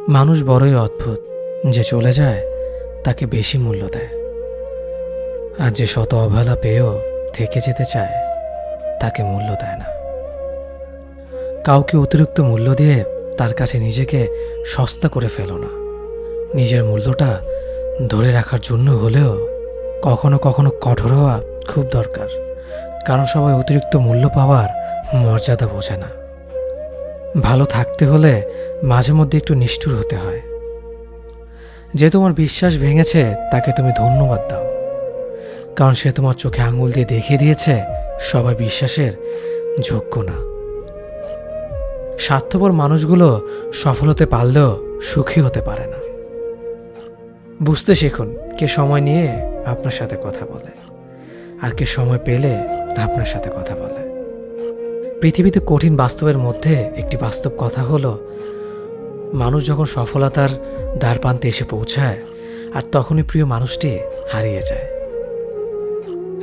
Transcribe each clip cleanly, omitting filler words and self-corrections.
মানুষ বড়ই অদ্ভুত, যে চলে যায় তাকে বেশি মূল্য দেয়, আর যে শত অবহেলা পেয়েও থেকে যেতে চায় তাকে মূল্য দেয় না। কাউকে অতিরিক্ত মূল্য দিয়ে তার কাছে নিজেকে সস্তা করে ফেলো না। নিজের মূল্যটা ধরে রাখার জন্য হলেও কখনো কখনো কঠোর হওয়া খুব দরকার, কারণ সবাই অতিরিক্ত মূল্য পাওয়ার মর্যাদা বোঝে না। ভালো থাকতে হলে মাঝে মধ্যে একটু নিষ্ঠুর হতে হয়। যে তোমার বিশ্বাস ভেঙেছে তাকে তুমি ধন্যবাদ দাও, কারণ সে তোমার চোখে আঙুল দিয়ে দেখিয়ে দিয়েছে সবাই বিশ্বাসের যোগ্য না। স্বার্থপর মানুষগুলো সফল হতে পারলেও সুখী হতে পারে না। বুঝতে শিখুন কে সময় নিয়ে আপনার সাথে কথা বলে, আর কে সময় পেলে আপনার সাথে কথা বলে। পৃথিবীতে কঠিন বাস্তবের মধ্যে একটি বাস্তব কথা হলো, মানুষ যখন সফলতার দ্বারপ্রান্তে এসে পৌঁছায় আর তখনই প্রিয় মানুষটি হারিয়ে যায়।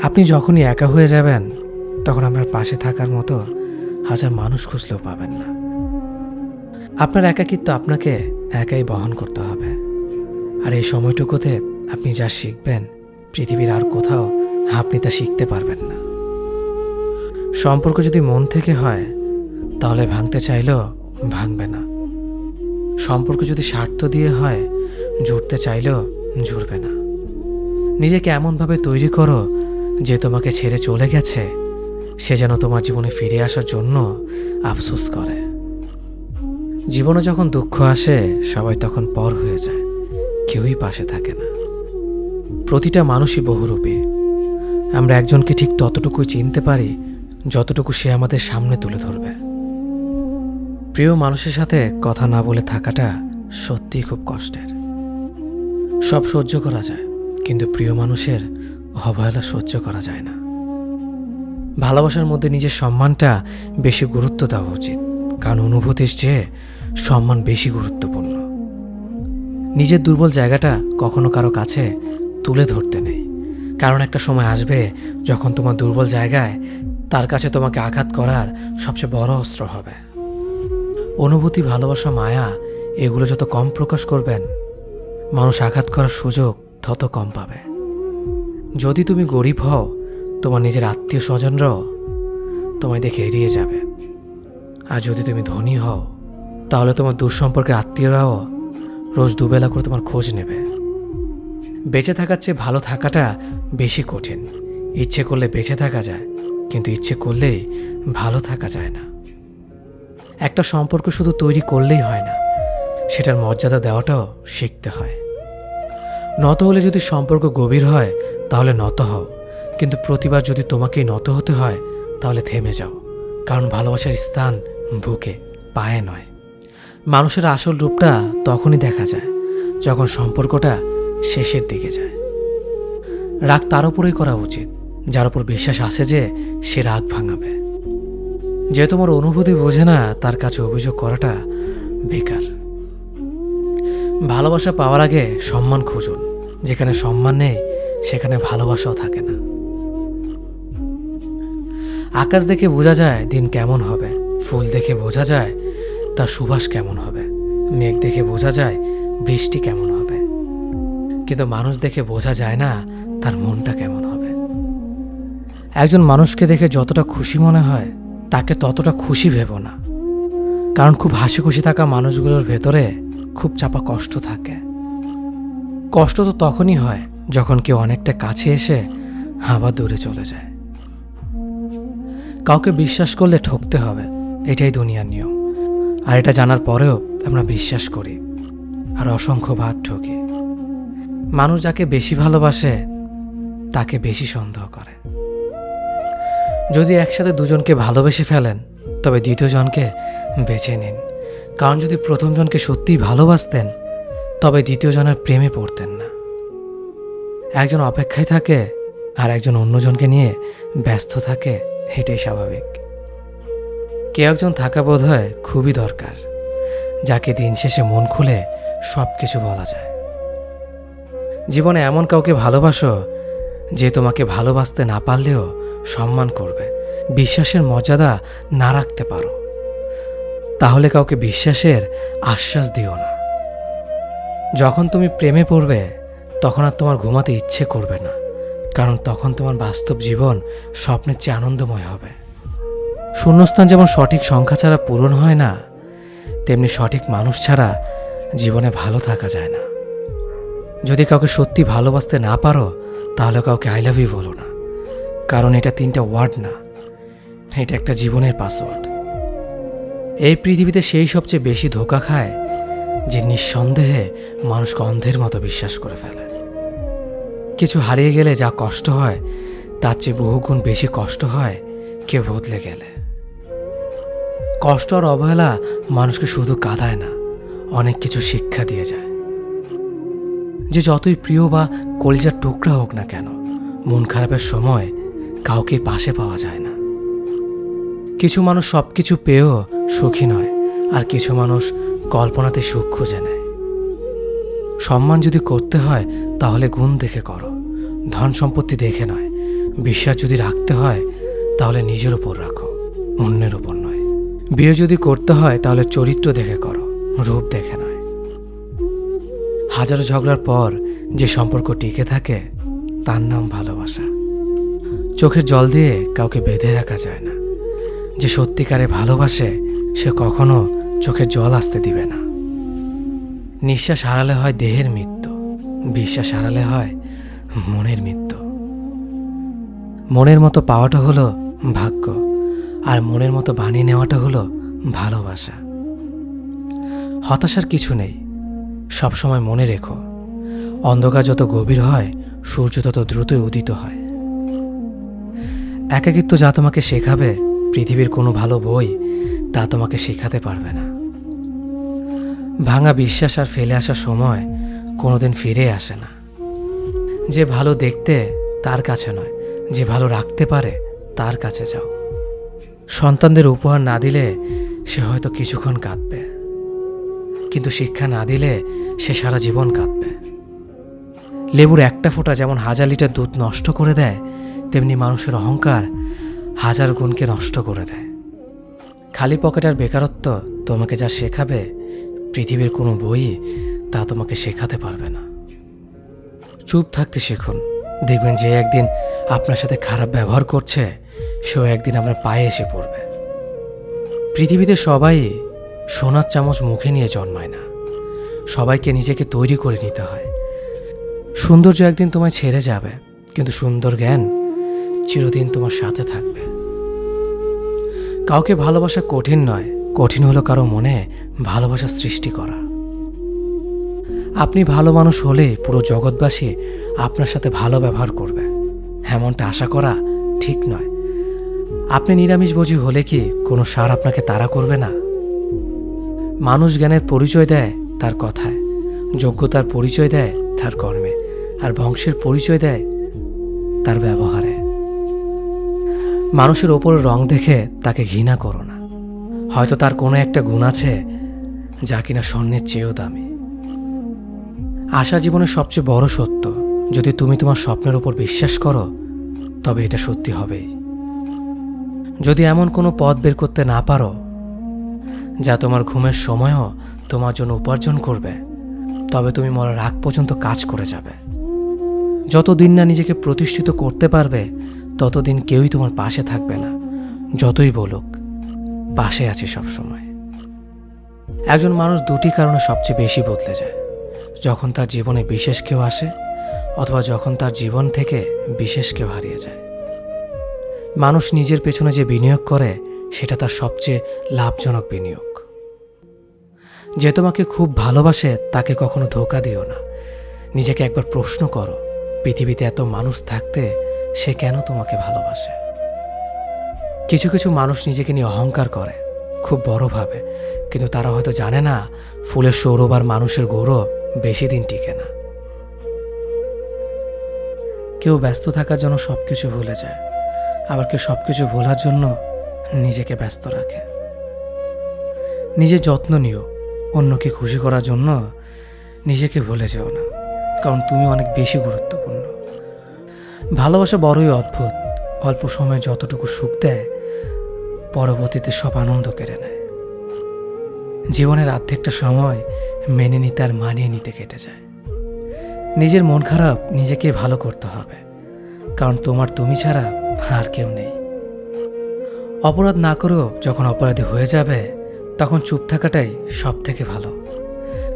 আপনি যখনই একা হয়ে যাবেন তখন আপনার পাশে থাকার মতো হাজার মানুষ খুঁজলেও পাবেন না। আপনার একাকিত্ব আপনাকে একাই বহন করতে হবে, আর এই সময়টুকুতে আপনি যা শিখবেন পৃথিবীর আর কোথাও আপনি তা শিখতে পারবেন না। সম্পর্ক যদি মন থেকে হয় তাহলে ভাঙতে চাইলেও ভাঙবে না। সম্পর্ক যদি স্বার্থ দিয়ে হয় জুড়তে চাইলেও জুড়বে না। নিজেকে এমনভাবে তৈরি করো যে তোমাকে ছেড়ে চলে গেছে সে যেন তোমার জীবনে ফিরে আসার জন্য আফসোস করে। জীবনে যখন দুঃখ আসে সবাই তখন পর হয়ে যায়, কেউই পাশে থাকে না। প্রতিটা মানুষই বহুরূপী। আমরা একজনকে ঠিক ততটুকুই চিনতে পারি যতটুকু সে আমাদের সামনে তুলে ধরবে। প্রিয় মানুষের সাথে কথা না বলে থাকাটা সত্যিই খুব কষ্টের। সব সহ্য করা যায়, কিন্তু প্রিয় মানুষের অবহেলা সহ্য করা যায় না। ভালোবাসার মধ্যে নিজের সম্মানটা বেশি গুরুত্ব দেওয়া উচিত, কারণ অনুভূতির চেয়ে সম্মান বেশি গুরুত্বপূর্ণ। নিজের দুর্বল জায়গাটা কখনো কারো কাছে তুলে ধরতে নেই, কারণ একটা সময় আসবে যখন তোমার দুর্বল জায়গায় তার কাছে তোমাকে আঘাত করার সবচেয়ে বড় অস্ত্র হবে। অনুভূতি, ভালোবাসা, মায়া এগুলো যত কম প্রকাশ করবেন মানুষ আঘাত করার সুযোগ তত কম পাবে। যদি তুমি গরিব হও তোমার নিজের আত্মীয় স্বজনরাও তোমায় দেখে এড়িয়ে যাবে, আর যদি তুমি ধনী হও তাহলে তোমার দূর সম্পর্কের আত্মীয়রাও রোজ দুবেলা করে তোমার খোঁজ নেবে। বেঁচে থাকার চেয়ে ভালো থাকাটা বেশি কঠিন। ইচ্ছে করলে বেঁচে থাকা যায়, কিন্তু ইচ্ছে করলেই ভালো থাকা যায় না। একটা সম্পর্ক শুধু তৈরি করলেই হয় না, সেটার মর্যাদা দেওয়াটাও শিখতে হয়। নত হলে যদি সম্পর্ক গভীর হয় তাহলে নত হও, কিন্তু প্রতিবার যদি তোমাকেই নত হতে হয় তাহলে থেমে যাও, কারণ ভালোবাসার স্থান বুকে, পায়ে নয়। মানুষের আসল রূপটা তখনই দেখা যায় যখন সম্পর্কটা শেষের দিকে যায়। রাগ তার উপরেই করা উচিত যার উপর বিশ্বাস আছে যে সে রাগ ভাঙাবে। যে তোমার অনুভূতি বোঝে না তার কাছে অভিযোগ করাটা বেকার। ভালোবাসা পাওয়ার আগে সম্মান খুঁজুন, যেখানে সম্মান নেই সেখানে ভালোবাসাও থাকে না। আকাশ দেখে বোঝা যায় দিন কেমন হবে, ফুল দেখে বোঝা যায় তার সুবাস কেমন হবে, মেঘ দেখে বোঝা যায় বৃষ্টি কেমন হবে, কিন্তু মানুষ দেখে বোঝা যায় না তার মনটা কেমন হবে। একজন মানুষকে দেখে যতটা খুশি মনে হয় তাকে ততটা খুশি ভেবো না, কারণ খুব হাসি খুশি থাকা মানুষগুলোর ভেতরে খুব চাপা কষ্ট থাকে। কষ্ট তো তখনই হয় যখন কেউ অনেকটা কাছে এসে আবার দূরে চলে যায়। কাউকে বিশ্বাস করলে ঠকতে হবে, এটাই দুনিয়ার নিয়ম। আর এটা জানার পরেও আমরা বিশ্বাস করি আর অসংখ্যবার ঠকি। মানুষ যাকে বেশি ভালোবাসে তাকে বেশি সন্দেহ করে। যদি একসাথে দুজনকে ভালোবেসে ফেলেন তবে দ্বিতীয় জনকে বেছে নিন, কারণ যদি প্রথম জনকে সত্যিই ভালোবাসতেন তবে দ্বিতীয় জনের প্রেমে পড়তেন না। একজন অপেক্ষায় থাকে আর একজন অন্যজনকে নিয়ে ব্যস্ত থাকে, এটাই স্বাভাবিক। কে একজন থাকা বোধ হয় খুবই দরকার, যাকে দিন শেষে মন খুলে সব কিছু বলা যায়। জীবনে এমন কাউকে ভালোবাসো যে তোমাকে ভালোবাসতে না পারলেও সম্মান করবে, বিশ্বাসের মর্যাদা না রাখতে পারো তাহলে কাউকে বিশ্বাসের আশ্বাস দিও না, যখন তুমি প্রেমে পড়বে তখন আর তোমার ঘুমাতে ইচ্ছে করবে না, কারণ তখন তোমার বাস্তব জীবন স্বপ্নের চেয়ে আনন্দময় হবে। শূন্যস্থান যেমন সঠিক সংখ্যা ছাড়া পূরণ হয় না, তেমনি সঠিক মানুষ ছাড়া জীবনে ভালো থাকা যায় না। যদি কাউকে সত্যি ভালোবাসতে না পারো, তাহলে কাউকে আই লাভ ইউ বলো না, কারণ এটা 3টা ওয়ার্ড না, এটা একটা জীবনের পাসওয়ার্ড। এই পৃথিবীতে সেই সবচেয়ে বেশি ধোঁকা খায় যে নিঃসন্দেহে মানুষকে অন্ধের মতো বিশ্বাস করে ফেলে। কিছু হারিয়ে গেলে যা কষ্ট হয় তার চেয়ে বহুগুণ বেশি কষ্ট হয় কেউ বদলে গেলে। কষ্ট আর অবহেলা মানুষকে শুধু কাঁদায় না, অনেক কিছু শিক্ষা দিয়ে যায়। যে যতই প্রিয় বা কলিজার টুকরা হোক না কেন, মন খারাপের সময় কাউকে পাশে পাওয়া যায় না। কিছু মানুষ সব কিছু পেয়েও সুখী নয়, আর কিছু মানুষ কল্পনাতে সুখ খুঁজে নেয়। সম্মান যদি করতে হয় তাহলে গুণ দেখে করো, ধন সম্পত্তি দেখে নয়। বিশ্বাস যদি রাখতে হয় তাহলে নিজের ওপর রাখো, অন্যের ওপর নয়। বিয়ে যদি করতে হয় তাহলে চরিত্র দেখে করো, রূপ দেখে নয়। হাজারো ঝগড়ার পর যে সম্পর্ক টিকে থাকে তার নাম ভালোবাসা। চোখের জল দিয়ে কাউকে বেঁধে রাখা যায় না। যে সত্যিকারে ভালোবাসে সে কখনো চোখের জল আসতে দিবে না। নিঃশ্বাস হারালে হয় দেহের মৃত্যু, বিশ্বাস হারালে হয় মনের মৃত্যু। মনের মতো পাওয়াটা হলো ভাগ্য, আর মনের মতো বানিয়ে নেওয়াটা হলো ভালোবাসা। হতাশার কিছু নেই, সবসময় মনে রেখো, অন্ধকার যত গভীর হয় সূর্য তত দ্রুতই উদিত হয়। একাকিত্ব যা তোমাকে শেখাবে পৃথিবীর কোনো ভালো বই তা তোমাকে শেখাতে পারবে না। ভাঙা বিশ্বাস আর ফেলে আসার সময় কোনোদিন ফিরে আসে না। যে ভালো দেখতে তার কাছে নয়, যে ভালো রাখতে পারে তার কাছে যাও। সন্তানদের উপহার না দিলে সে হয়তো কিছুক্ষণ কাঁদবে, কিন্তু শিক্ষা না দিলে সে সারা জীবন কাঁদবে। লেবুর একটা ফোঁটা যেমন 1000 লিটার দুধ নষ্ট করে দেয়, তেমনি মানুষের অহংকার 1000 গুণকে নষ্ট করে দেয়। খালি পকেট আর বেকারত্ব তোমাকে যা শেখাবে পৃথিবীর কোনো বই তা তোমাকে শেখাতে পারবে না। চুপ থাকতে শিখুন, দেখবেন যে একদিন আপনার সাথে খারাপ ব্যবহার করছে সেও একদিন আপনার পায়ে এসে পড়বে। পৃথিবীতে সবাই সোনার চামচ মুখে নিয়ে জন্মায় না, সবাইকে নিজেকে তৈরি করে নিতে হয়। সৌন্দর্য একদিন তোমায় ছেড়ে যাবে, কিন্তু সুন্দর জ্ঞান চিরদিন তোমার সাথে থাকবে। কাউকে ভালোবাসা কঠিন নয়, কঠিন হলো কারো মনে ভালোবাসা সৃষ্টি করা। আপনি ভালো মানুষ হলে পুরো জগৎবাসী আপনার সাথে ভালো ব্যবহার করবে, এমনটা আশা করা ঠিক নয়। আপনি নিরামিষভোজী হলে কি কোনো সার আপনাকে তাড়া করবে না? মানুষ জ্ঞানের পরিচয় দেয় তার কথায়, যোগ্যতার পরিচয় দেয় তার কর্মে, আর বংশের পরিচয় দেয় তার ব্যবহারে। মানুষের ওপরের রং দেখে তাকে ঘৃণা করো না, হয়তো তার কোনো একটা গুণ আছে যা কিনা স্বর্ণের চেয়েও দামি। আশা জীবনের সবচেয়ে বড় সত্য। যদি তুমি তোমার স্বপ্নের উপর বিশ্বাস করো তবে এটা সত্যি হবেই। যদি এমন কোনো পথ বের করতে না পারো যা তোমার ঘুমের সময়ও তোমার জন্য উপার্জন করবে, তবে তুমি মরার আগ পর্যন্ত কাজ করে যাবে। যতদিন না নিজেকে প্রতিষ্ঠিত করতে পারবে ততদিন কেউই তোমার পাশে থাকবে না, যতই বলুক পাশে আছে সবসময়। একজন মানুষ দুটি কারণে সবচেয়ে বেশি বদলে যায়: যখন তার জীবনে বিশেষ কেউ আসে, অথবা যখন তার জীবন থেকে বিশেষ কেউ হারিয়ে যায়। মানুষ নিজের পেছনে যে বিনিয়োগ করে সেটা তার সবচেয়ে লাভজনক বিনিয়োগ। যে তোমাকে খুব ভালোবাসে তাকে কখনো ধোঁকা দিও না। নিজেকে একবার প্রশ্ন করো, পৃথিবীতে এত মানুষ থাকতে সে কেন তোমাকে ভালোবাসে? কিছু কিছু মানুষ নিজেকে নিয়ে অহংকার করে, খুব বড় ভাবে, কিন্তু তারা হয়তো জানে না ফুলের সৌরভ আর মানুষের গৌরব বেশি দিন টিকে না। কেউ ব্যস্ত থাকার জন্য সবকিছু ভুলে যায়, আবার কেউ সবকিছু ভোলার জন্য নিজেকে ব্যস্ত রাখে। নিজের যত্ন নিও, অন্যকে খুশি করার জন্য নিজেকে ভুলে যেও না, কারণ তুমি অনেক বেশি গুরুত্বপূর্ণ। ভালোবাসা বড়ই অদ্ভুত, অল্প সময়ে যতটুকু সুখ দেয় পরবর্তীতে সব আনন্দ কেড়ে নেয়। জীবনের অর্ধেকটা সময় মেনে নিতে আর মানিয়ে নিতে কেটে যায়। নিজের মন খারাপ নিজেকে ভালো করতে হবে, কারণ তোমার তুমি ছাড়া আর কেউ নেই। অপরাধ না করেও যখন অপরাধী হয়ে যাবে, তখন চুপ থাকাটাই সব থেকে ভালো,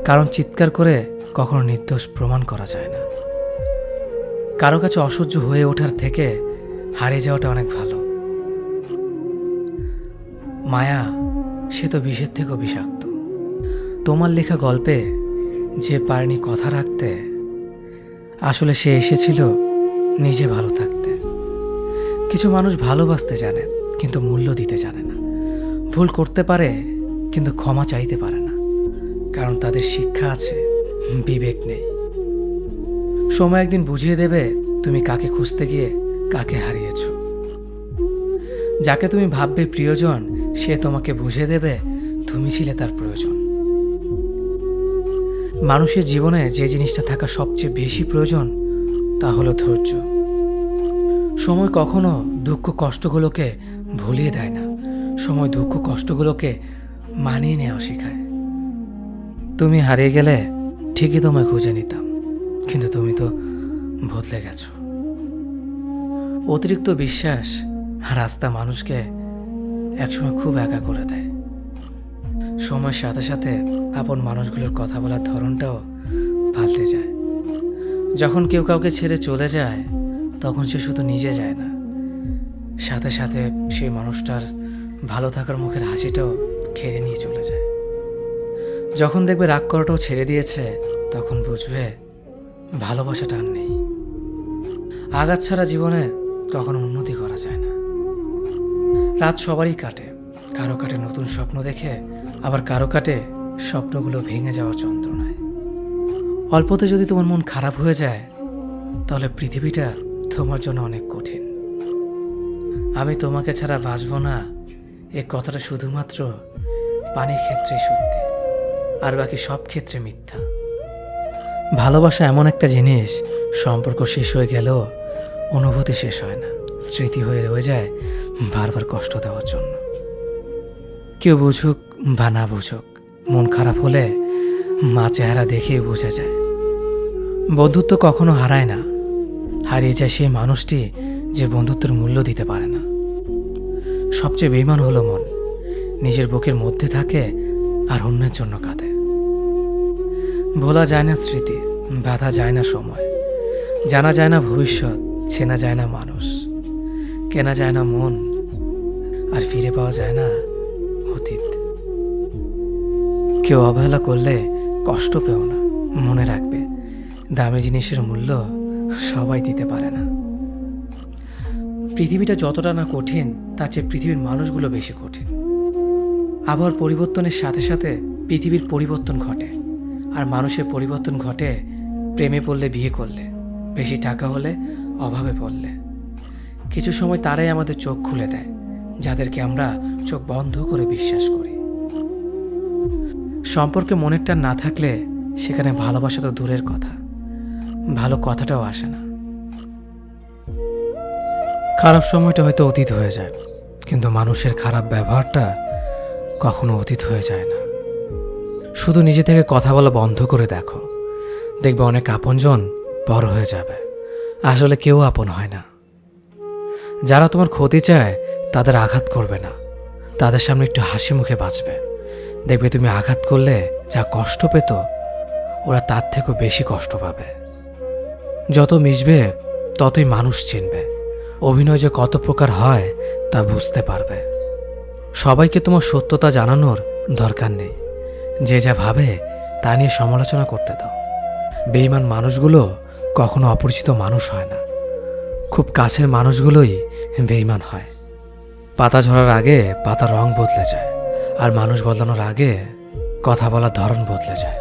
কারণ চিৎকার করে কখনো নির্দোষ প্রমাণ করা যায় না। কারো কাছে অসহ্য হয়ে ওঠার থেকে হারিয়ে যাওয়াটা অনেক ভালো। মায়া সে তো বিষের থেকেও বিষাক্ত। তোমার লেখা গল্পে যে পারেনি কথা রাখতে, আসলে সে এসেছিল নিজে ভালো থাকতে। কিছু মানুষ ভালোবাসতে জানে কিন্তু মূল্য দিতে জানে না। ভুল করতে পারে কিন্তু ক্ষমা চাইতে পারে না, কারণ তাদের শিক্ষা আছে, বিবেক নেই। সময় একদিন বুঝিয়ে দেবে তুমি কাকে খুঁজতে গিয়ে কাকে হারিয়েছ। যাকে তুমি ভাববে প্রিয়জন, সে তোমাকে বুঝিয়ে দেবে তুমি ছিলে তার প্রয়োজন। মানুষের জীবনে যে জিনিসটা থাকা সবচেয়ে বেশি প্রয়োজন তা হলো ধৈর্য। সময় কখনো দুঃখ কষ্টগুলোকে ভুলিয়ে দেয় না, সময় দুঃখ কষ্টগুলোকে মানিয়ে নেওয়া শেখায়। তুমি হারিয়ে গেলে ঠিকই তোমায় খুঁজে নিতাম, কিন্তু তুমি তো বদলে গেছো। অতিরিক্ত বিশ্বাস আর আস্থা মানুষকে একসময় খুব একা করে দেয়। সময়ের সাথে সাথে আপন মানুষগুলোর কথা বলার ধরনটাও পাল্টে যায়। যখন কেউ কাউকে ছেড়ে চলে যায়, তখন সে শুধু নিজে যায় না, সাথে সাথে সেই মানুষটার ভালো থাকার মুখের হাসিটাও খেয়ে নিয়ে চলে যায়। যখন দেখবে রাগ করাটাও ছেড়ে দিয়েছে, তখন বুঝবে ভালোবাসাটা আর নেই। আঘাত ছাড়া জীবনে কখনো উন্নতি করা যায় না। রাত সবারই কাটে, কারো কাটে নতুন স্বপ্ন দেখে, আবার কারো কাটে স্বপ্নগুলো ভেঙে যাওয়ার যন্ত্রণায়। অল্পতে যদি তোমার মন খারাপ হয়ে যায়, তাহলে পৃথিবীটা তোমার জন্য অনেক কঠিন। আমি তোমাকে ছাড়া বাঁচব না, এ কথাটা শুধুমাত্র পানির ক্ষেত্রে সত্যি, আর বাকি সব ক্ষেত্রে মিথ্যা। ভালোবাসা এমন একটা জিনিস, সম্পর্ক শেষ হয়ে গেলেও অনুভূতি শেষ হয় না, স্মৃতি হয়ে রয়ে যায় বারবার কষ্ট দেওয়ার জন্য। কেউ বুঝুক বা না বুঝুক, মন খারাপ হলে মা চেহারা দেখেই বোঝা যায়। বন্ধুত্ব কখনো হারায় না, হারিয়ে যায় সেই মানুষটি যে বন্ধুত্বের মূল্য দিতে পারে না। সবচেয়ে বেইমান হলো মন, নিজের বুকের মধ্যে থাকে আর অন্যের জন্য কাঁদে। ভোলা যায় না স্মৃতি, বাধা যায় না সময়, জানা যায় না ভবিষ্যৎ, চেনা যায় না মানুষ, কেনা যায় না মন, আর ফিরে পাওয়া যায় না অতীত। কেউ অবহেলা করলে কষ্ট পেও না, মনে রাখবে দামি জিনিসের মূল্য সবাই দিতে পারে না। পৃথিবীটা যতটা না কঠিন, তার চেয়ে পৃথিবীর মানুষগুলো বেশি কঠিন। আবহাওয়ার পরিবর্তনের সাথে সাথে পৃথিবীর পরিবর্তন ঘটে, আর মানুষের পরিবর্তন ঘটে প্রেমে পড়লে, বিয়ে করলে, বেশি টাকা হলে, অভাবে পড়লে। কিছু সময় তারাই আমাদের চোখ খুলে দেয়, যাদেরকে আমরা চোখ বন্ধ করে বিশ্বাস করি। সম্পর্কে মনের টান না থাকলে সেখানে ভালোবাসা তো দূরের কথা, ভালো কথাটাও আসে না। খারাপ সময়টা হয়তো অতীত হয়ে যায়, কিন্তু মানুষের খারাপ ব্যবহারটা কখনো অতীত হয়ে যায় না। শুধু নিজে থেকে কথা বলা বন্ধ করে দেখো, দেখবে অনেক আপনজন বড় হয়ে যাবে। আসলে কেউ আপন হয় না। যারা তোমার ক্ষতি চায় তাদের আঘাত করবে না, তাদের সামনে একটু হাসি মুখে বাঁচবে। দেখবে তুমি আঘাত করলে যা কষ্ট পেত, ওরা তার থেকেও বেশি কষ্ট পাবে। যত মিশবে ততই মানুষ চিনবে, অভিনয় যে কত প্রকার হয় তা বুঝতে পারবে। সবাইকে তোমার সত্যতা জানানোর দরকার নেই, যে যা ভাবে তা নিয়ে সমালোচনা করতে দাও। বেঈমান মানুষগুলো কখনো অপরিচিত মানুষ হয় না, খুব কাছের মানুষগুলোই বেঈমান হয়। পাতা ঝরার আগে পাতার রং বদলে যায়, আর মানুষ বদলানোর আগে কথা বলার ধরন বদলে যায়।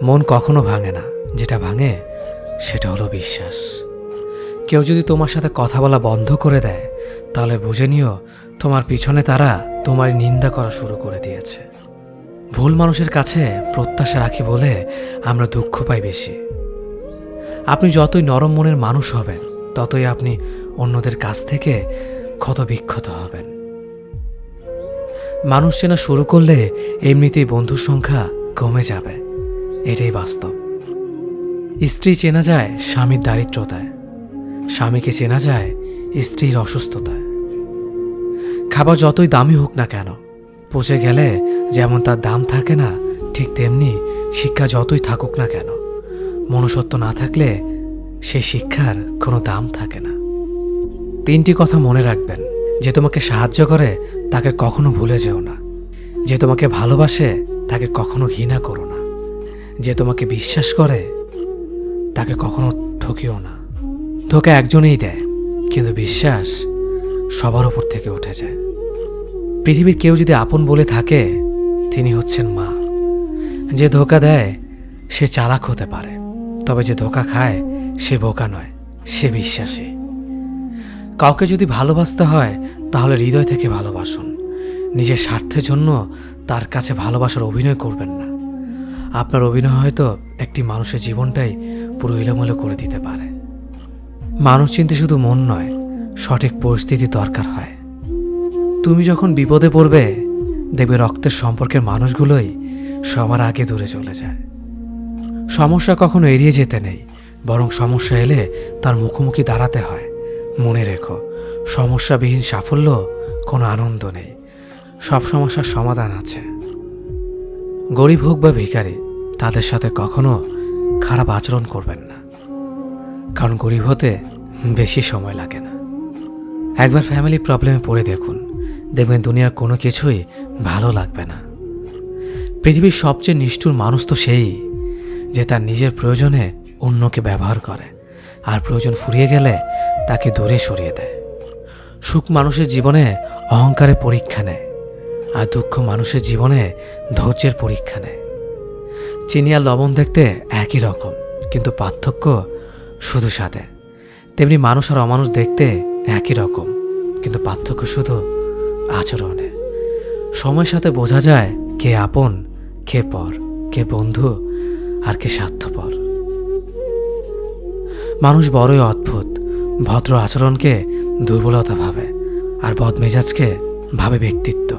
মন কখনো ভাঙে না, যেটা ভাঙে সেটা হলো বিশ্বাস। কেউ যদি তোমার সাথে কথা বলা বন্ধ করে দেয়, তাহলে বুঝে নিও তোমার পিছনে তারা তোমার নিন্দা করা শুরু করে দিয়েছে। ভুল মানুষের কাছে প্রত্যাশা রাখি বলে আমরা দুঃখ পাই বেশি। আপনি যতই নরম মনের মানুষ হবেন, ততই আপনি অন্যদের কাছ থেকে ক্ষত বিক্ষত হবেন। মানুষ চেনা শুরু করলে এমনিতেই বন্ধুর সংখ্যা কমে যাবে, এটাই বাস্তব। স্ত্রী চেনা যায় স্বামীর দারিদ্রতায়, স্বামীকে চেনা যায় স্ত্রীর অসুস্থতায়। খাবার যতই দামি হোক না কেন, পচে গেলে যেমন তার দাম থাকে না, ঠিক তেমনি শিক্ষা যতই থাকুক না কেন, মনুষ্যত্ব না থাকলে সেই শিক্ষার কোনো দাম থাকে না। 3টি কথা মনে রাখবেন। যে তোমাকে সাহায্য করে তাকে কখনো ভুলে যেও না। যে তোমাকে ভালোবাসে তাকে কখনো ঘৃণা করো না। যে তোমাকে বিশ্বাস করে তাকে কখনো ঠকিও না। ধোঁকা একজনেই দেয়, কিন্তু বিশ্বাস সবার উপর থেকে উঠে যায়। পৃথিবীর কেউ যদি আপন বলে থাকে, তিনি হচ্ছেন মা। যে ধোঁকা দেয় সে চালাক হতে পারে, তবে যে ধোঁকা খায় সে বোকা নয়, সে বিশ্বাসী। কাউকে যদি ভালোবাসতে হয় তাহলে হৃদয় থেকে ভালোবাসুন। নিজের স্বার্থের জন্য তার কাছে ভালোবাসার অভিনয় করবেন না। আপনার অভিনয় হয়তো একটি মানুষের জীবনটাই পুরো এলোমেলো করে দিতে পারে। মানুষ চিনতে শুধু মন নয়, সঠিক পরিস্থিতি দরকার হয়। তুমি যখন বিপদে পড়বে, দেখবে রক্তের সম্পর্কের মানুষগুলোই সবার আগে দূরে চলে যায়। সমস্যা কখনো এড়িয়ে যেতে নেই, বরং সমস্যা এলে তার মুখোমুখি দাঁড়াতে হয়। মনে রেখো, সমস্যাবিহীন সাফল্য কোনো আনন্দ নেই। সব সমস্যার সমাধান আছে। গরিব হোক বা ভিখারি, তাদের সাথে কখনো খারাপ আচরণ করবেন না, কারণ গরিব হতে বেশি সময় লাগে না। একবার ফ্যামিলি প্রবলেমে পড়ে দেখুন, দেখবেন দুনিয়ার কোনো কিছুই ভালো লাগবে না। পৃথিবীর সবচেয়ে নিষ্ঠুর মানুষ তো সেই, যে তার নিজের প্রয়োজনে অন্যকে ব্যবহার করে, আর প্রয়োজন ফুরিয়ে গেলে তাকে দূরে সরিয়ে দেয়। সুখ মানুষের জীবনে অহংকারের পরীক্ষা নেয়, আর দুঃখ মানুষের জীবনে ধৈর্যের পরীক্ষা নেয়। চিনি আর লবণ দেখতে একই রকম, কিন্তু পার্থক্য শুধু স্বাদে। তেমনি মানুষ আর অমানুষ দেখতে একই রকম, কিন্তু পার্থক্য শুধু আচরণে। সময়ের সাথে বোঝা যায় কে আপন, কে পর, কে বন্ধু আর কে স্বার্থপর। মানুষ বড়ই অদ্ভুত। ভদ্র আচরণকে দুর্বলতা ভাবে, আর বদমেজাজকে ভাবে ব্যক্তিত্ব।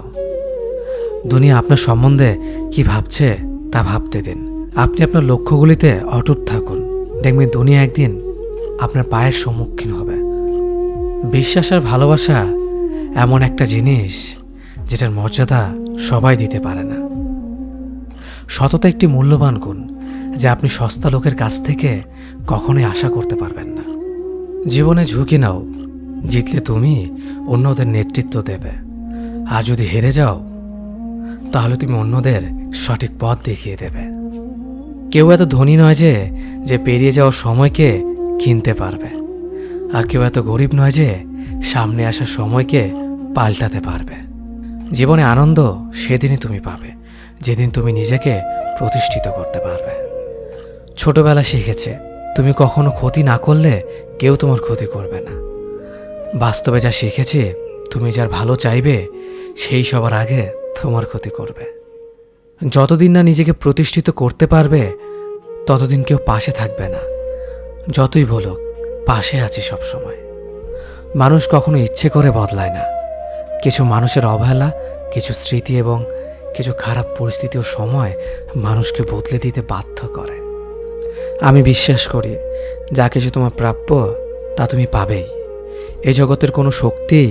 দুনিয়া আপনার সম্বন্ধে কি ভাবছে তা ভাবতে দিন। আপনি আপনার লক্ষ্যগুলিতে অটুট থাকুন, দেখবেন দুনিয়া একদিন আপনার পায়ের সম্মুখীন হবে। বিশ্বাস আর ভালোবাসা এমন একটা জিনিস যেটার মর্যাদা সবাই দিতে পারে না। সততা একটি মূল্যবান গুণ, যা আপনি সস্তা লোকের কাছ থেকে কখনোই আশা করতে পারবেন না। জীবনে ঝুঁকি নাও। জিতলে তুমি অন্যদের নেতৃত্ব দেবে, আর যদি হেরে যাও তাহলে তুমি অন্যদের সঠিক পথ দেখিয়ে দেবে। কেউ এত ধনী নয় যে পেরিয়ে যাওয়ার সময়কে কিনতে পারবে, আর কেউ এত গরিব নয় যে সামনে আসা সময়কে পাল্টাতে পারবে। জীবনে আনন্দ সেদিনই তুমি পাবে, যেদিন তুমি নিজেকে প্রতিষ্ঠিত করতে পারবে। ছোটবেলা শিখেছে, তুমি কখনো ক্ষতি না করলে কেউ তোমার ক্ষতি করবে না। বাস্তবে যা শিখেছি, তুমি যার ভালো চাইবে সেই সবার আগে তোমার ক্ষতি করবে। যতদিন না নিজেকে প্রতিষ্ঠিত করতে পারবে, ততদিন কেউ পাশে থাকবে না। যতই বলুক, পাশে আছি সবসময়। মানুষ কখনো ইচ্ছে করে বদলায় না। কিছু মানুষের অবহেলা, কিছু স্মৃতি এবং কিছু খারাপ পরিস্থিতি ও সময় মানুষকে বদলে দিতে বাধ্য করে। আমি বিশ্বাস করি, যা কিছু তোমার প্রাপ্য তা তুমি পাবেই। এই জগতের কোনো শক্তিই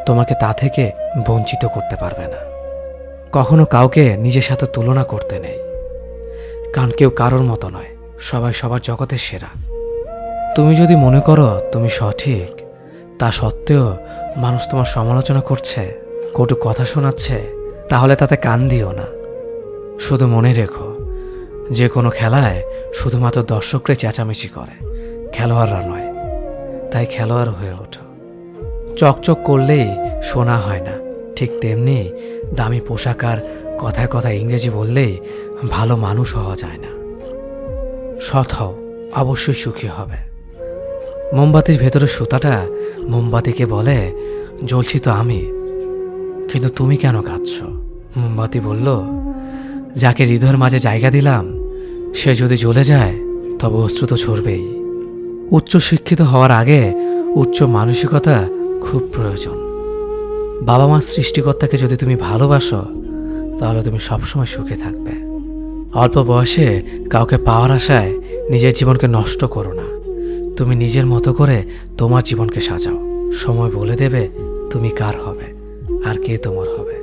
তোমাকে তা থেকে বঞ্চিত করতে পারবে না। কখনো কাউকে নিজের সাথে তুলনা করতে নেই, কারণ কেউ কারোর মতো নয়, সবাই সবার জগতের সেরা। তুমি যদি মনে করো তুমি সঠিক, তা সত্ত্বেও মানুষ তোমার সমালোচনা করছে, কটু কথা শোনাচ্ছে, তাহলে তাতে কান দিও না। শুধু মনে রেখো, যে কোনো খেলায় শুধুমাত্র দর্শকরাই চেঁচামেচি করে, খেলোয়াড়রা নয়। তাই খেলোয়াড় হয়ে ওঠো। চকচক করলেই শোনা হয় না, ঠিক তেমনি দামি পোশাক আর কথায় কথায় ইংরেজি বললেই ভালো মানুষ হওয়া যায় না। সৎ হও, অবশ্যই সুখী হবে। মোমবাতির ভেতরে সুতাটা মোমবাতিকে বলে, জ্বলছি তো আমি, কিন্তু তুমি কেন কাঁদছ? মোমবাতি বলল, যাকে হৃদয়ের মাঝে জায়গা দিলাম সে যদি জ্বলে যায় তবে অশ্রু তো ঝরবেই। উচ্চ শিক্ষিত হওয়ার আগে উচ্চ মানসিকতা খুব প্রয়োজন। বাবা মার সৃষ্টিকর্তাকে যদি তুমি ভালোবাসো, তাহলে তুমি সবসময় সুখে থাকবে। অল্প বয়সে কাউকে পাওয়ার আশায় নিজের জীবনকে নষ্ট করো না। তুমি নিজের মতো করে তোমার জীবনকে সাজাও। সময় বলে দেবে তুমি কার হবে আর কে তোমার হবে।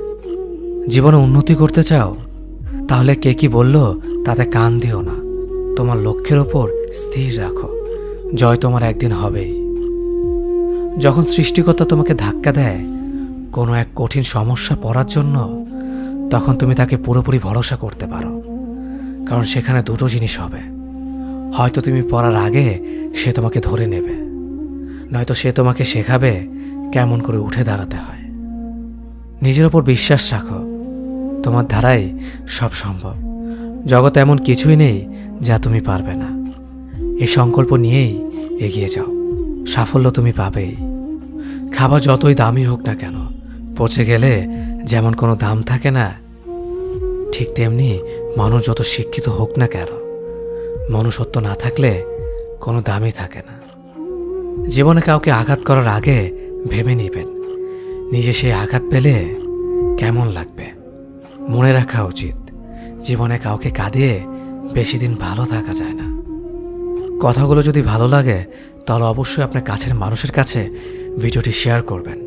জীবনে উন্নতি করতে চাও? তাহলে কে কি বলল তাতে কান দিও না। তোমার লক্ষ্যের ওপর স্থির রাখো। জয় তোমার একদিন হবেই। যখন সৃষ্টিকর্তা তোমাকে ধাক্কা দেয় কোনো এক কঠিন সমস্যা পড়ার জন্য, তখন তুমি তাকে পুরোপুরি ভরসা করতে পারো। কারণ সেখানে দুটো জিনিস হবে, হয়তো তুমি পড়ার আগে সে তোমাকে ধরে নেবে, নয়তো সে তোমাকে শেখাবে কেমন করে উঠে দাঁড়াতে হয়। নিজের ওপর বিশ্বাস রাখো, তোমার দ্বারাই সব সম্ভব। জগতে এমন কিছুই নেই যা তুমি পারবে না। এই সংকল্প নিয়েই এগিয়ে যাও, সাফল্য তুমি পাবেই। খাবার যতই দামি হোক না কেন, পচে গেলে যেমন কোনো দাম থাকে না, ঠিক তেমনি মানুষ যত শিক্ষিত হোক না কেন, মনুষ্যত্ব না থাকলে কোনো দামই থাকে না। জীবনে কাউকে আঘাত করার আগে ভেবে নিবেন নিজে সেই আঘাত পেলে কেমন লাগবে। মনে রাখা উচিত, জীবনে কাউকে কাঁদিয়ে বেশি দিন ভালো থাকা যায় না। কথাগুলো যদি ভালো লাগে তাহলে অবশ্যই আপনার কাছের মানুষের কাছে ভিডিওটি শেয়ার করবেন।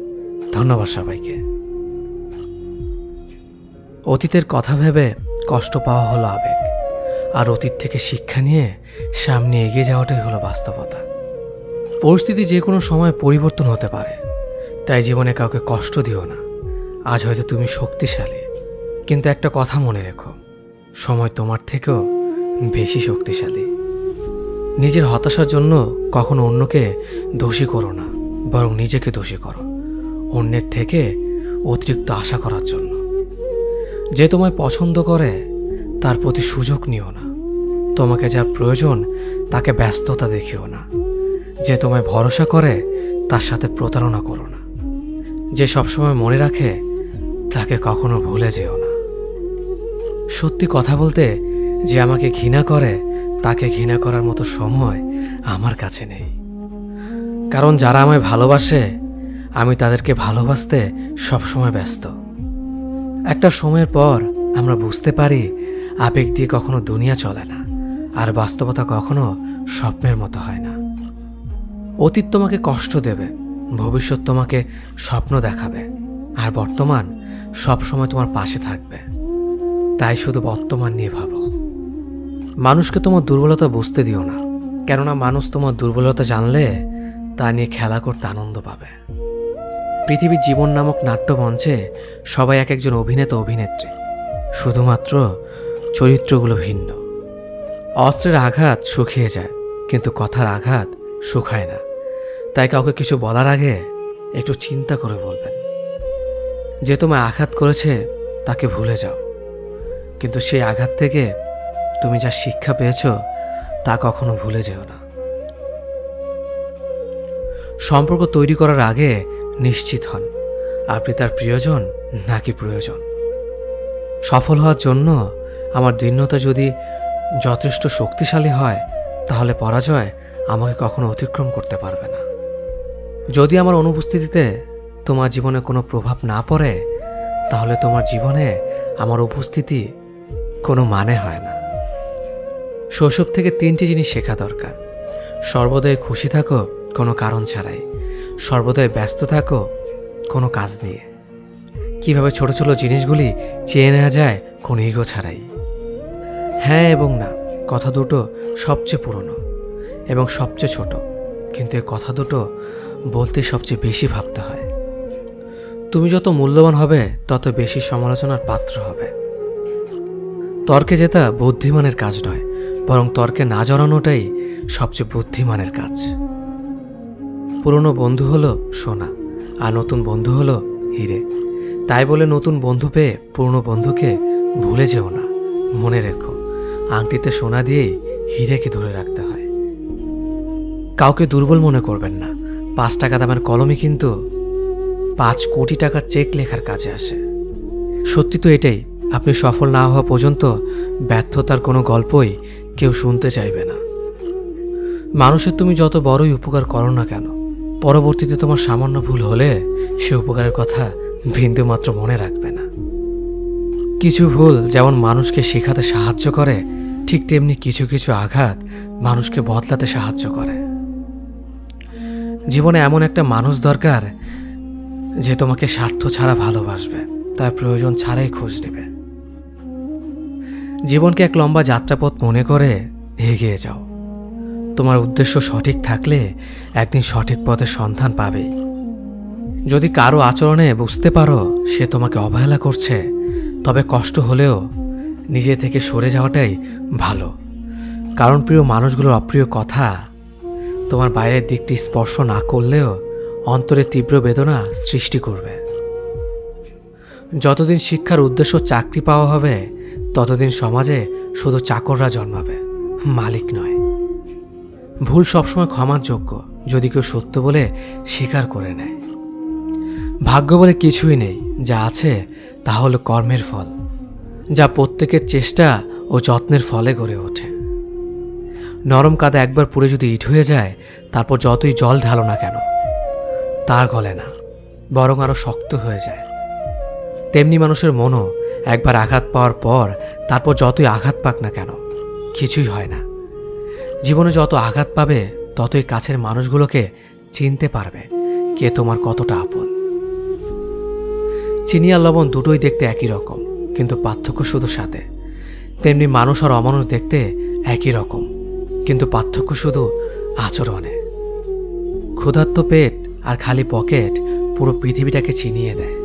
ধন্যবাদ সবাইকে। অতীতের কথা ভেবে কষ্ট পাওয়া হলো আবেগ, আর অতীত থেকে শিক্ষা নিয়ে সামনে এগিয়ে যাওয়াটাই হলো বাস্তবতা। পরিস্থিতি যে কোনো সময় পরিবর্তন হতে পারে, তাই জীবনে কাউকে কষ্ট দিও না। আজ হয়তো তুমি শক্তিশালী, কিন্তু একটা কথা মনে রেখো, সময় তোমার থেকেও বেশি শক্তিশালী। নিজের হতাশার জন্য কখনো অন্যকে দোষী করো না, বরং নিজেকে দোষী করো অন্যের থেকে অতিরিক্ত আশা করার জন্য। যে তোমায় পছন্দ করে তার প্রতি সুযোগ নিও না। তোমাকে যার প্রয়োজন তাকে ব্যস্ততা দেখিও না। যে তোমায় ভরসা করে তার সাথে প্রতারণা করো না। যে সবসময় মনে রাখে তাকে কখনো ভুলে যেও না। সত্যি কথা বলতে, যে আমাকে ঘৃণা করে তাকে ঘৃণা করার মতো সময় আমার কাছে নেই। কারণ যারা আমায় ভালোবাসে আমি তাদেরকে ভালোবাসতে সবসময় ব্যস্ত। একটা সময়ের পর আমরা বুঝতে পারি আবেগ দিয়ে কখনো দুনিয়া চলে না, আর বাস্তবতা কখনো স্বপ্নের মতো হয় না। অতীত তোমাকে কষ্ট দেবে, ভবিষ্যৎ তোমাকে স্বপ্ন দেখাবে, আর বর্তমান সবসময় তোমার পাশে থাকবে। তাই শুধু বর্তমান নিয়ে ভাবো। মানুষকে তোমার দুর্বলতা বুঝতে দিও না, কেননা মানুষ তোমার দুর্বলতা জানলে তা নিয়ে খেলা করতে আনন্দ পাবে। পৃথিবীর জীবন নামক নাট্যমঞ্চে সবাই এক একজন অভিনেতা অভিনেত্রী, শুধুমাত্র চরিত্রগুলো ভিন্ন। অস্ত্রের আঘাত শুকিয়ে যায়, কিন্তু কথার আঘাত শুকায় না। তাই কাউকে কিছু বলার আগে একটু চিন্তা করে বলবেন। যে তোমায় আঘাত করেছে তাকে ভুলে যাও, কিন্তু সেই আঘাত থেকে তুমি যা শিক্ষা পেয়েছ তা কখনো ভুলে যেও না। সম্পর্ক তৈরি করার আগে নিশ্চিত হন আপনি তার প্রিয়জন নাকি প্রয়োজন। সফল হওয়ার জন্য আমার দৃঢ়তা যদি যথেষ্ট শক্তিশালী হয়, তাহলে পরাজয় আমাকে কখনো অতিক্রম করতে পারবে না। যদি আমার অনুপস্থিতিতে তোমার জীবনে কোনো প্রভাব না পড়ে, তাহলে তোমার জীবনে আমার উপস্থিতি কোনো মানে হয় না। শৈশব থেকে 3টি জিনিস শেখা দরকার। সর্বদাই খুশি থাকো কোনো কারণ ছাড়াই, সর্বদাই ব্যস্ত থাকো কোনো কাজ নিয়ে, কিভাবে ছোট ছোট জিনিসগুলি চেয়ে নেওয়া যায় কোনো ইগো ছাড়াই। হ্যাঁ এবং না কথা দুটো সবচেয়ে পুরনো এবং সবচেয়ে ছোট, কিন্তু এই কথা দুটো বলতে সবচেয়ে বেশি ভাবতে হয়। তুমি যত মূল্যবান হবে তত বেশি সমালোচনার পাত্র হবে। তর্কে জেতা বুদ্ধিমানের কাজ নয়, বরং তর্কে না জড়ানোটাই সবচেয়ে বুদ্ধিমানের কাজ। পুরনো বন্ধু হলো সোনা, আর নতুন বন্ধু হলো হিরে। তাই বলে নতুন বন্ধু পেয়ে পুরনো বন্ধুকে ভুলে যেও না। মনে রেখো, আংটিতে সোনা দিয়েই হিরেকে ধরে রাখতে হয়। কাউকে দুর্বল মনে করবেন না। 5 টাকা দামের কলমই কিন্তু 5 কোটি টাকার চেক লেখার কাজে আসে। সত্যি তো এটাই, আপনি সফল না হওয়া পর্যন্ত ব্যর্থতার কোনো গল্পই কেউ শুনতে চাইবে না। মানুষের তুমি যত বড়ই উপকার করো না কেন, পরবর্তীতে তোমার সামান্য ভুল হলে সে উপকারের কথা বিন্দু মাত্র মনে রাখবে না। কিছু ভুল যেমন মানুষকে শেখাতে সাহায্য করে, ঠিক তেমনি কিছু কিছু আঘাত মানুষকে বদলাতে সাহায্য করে। জীবনে এমন একটা মানুষ দরকার যে তোমাকে স্বার্থ ছাড়া ভালোবাসবে, তার প্রয়োজন ছাড়াই খোঁজ নেবে। জীবনকে এক লম্বা যাত্রাপথ মনে করে এগিয়ে যাও। তোমার উদ্দেশ্য সঠিক থাকলে একদিন সঠিক পথের সন্ধান পাবেই। যদি কারো আচরণে বুঝতে পারো সে তোমাকে অবহেলা করছে, তবে কষ্ট হলেও নিজে থেকে সরে যাওয়াটাই ভালো। কারণ প্রিয় মানুষগুলোর অপ্রিয় কথা তোমার বাইরের দিকটি স্পর্শ না করলেও অন্তরে তীব্র বেদনা সৃষ্টি করবে। যতদিন শিক্ষার উদ্দেশ্য চাকরি পাওয়া হবে, ততদিন সমাজে শুধু চাকররা জন্মাবে, মালিক নয়। ভুল সবসময় ক্ষমার যোগ্য যদি কেউ সত্য বলে স্বীকার করে নেয়। ভাগ্য বলে কিছুই নেই, যা আছে তা হলো কর্মের ফল, যা প্রত্যেকের চেষ্টা ও যত্নের ফলে গড়ে ওঠে। নরম কাদা একবার পুড়ে যদি ইট হয়ে যায়, তারপর যতই জল ঢালো না কেন তার গলে না, বরং আরও শক্ত হয়ে যায়। তেমনি মানুষের মনও একবার আঘাত পাওয়ার পর তারপর যতই আঘাত পাক না কেন কিছুই হয় না। জীবনে যত আঘাত পাবে ততই কাছের মানুষগুলোকে চিনতে পারবে কে তোমার কতটা আপন। চিনি আর লবণ দুটোই দেখতে একই রকম, কিন্তু পার্থক্য শুধু সাথে। তেমনি মানুষ আর অমানুষ দেখতে একই রকম, কিন্তু পার্থক্য শুধু আচরণে। ক্ষুধার্ত পেট আর খালি পকেট পুরো পৃথিবীটাকে চিনিয়ে দেয়।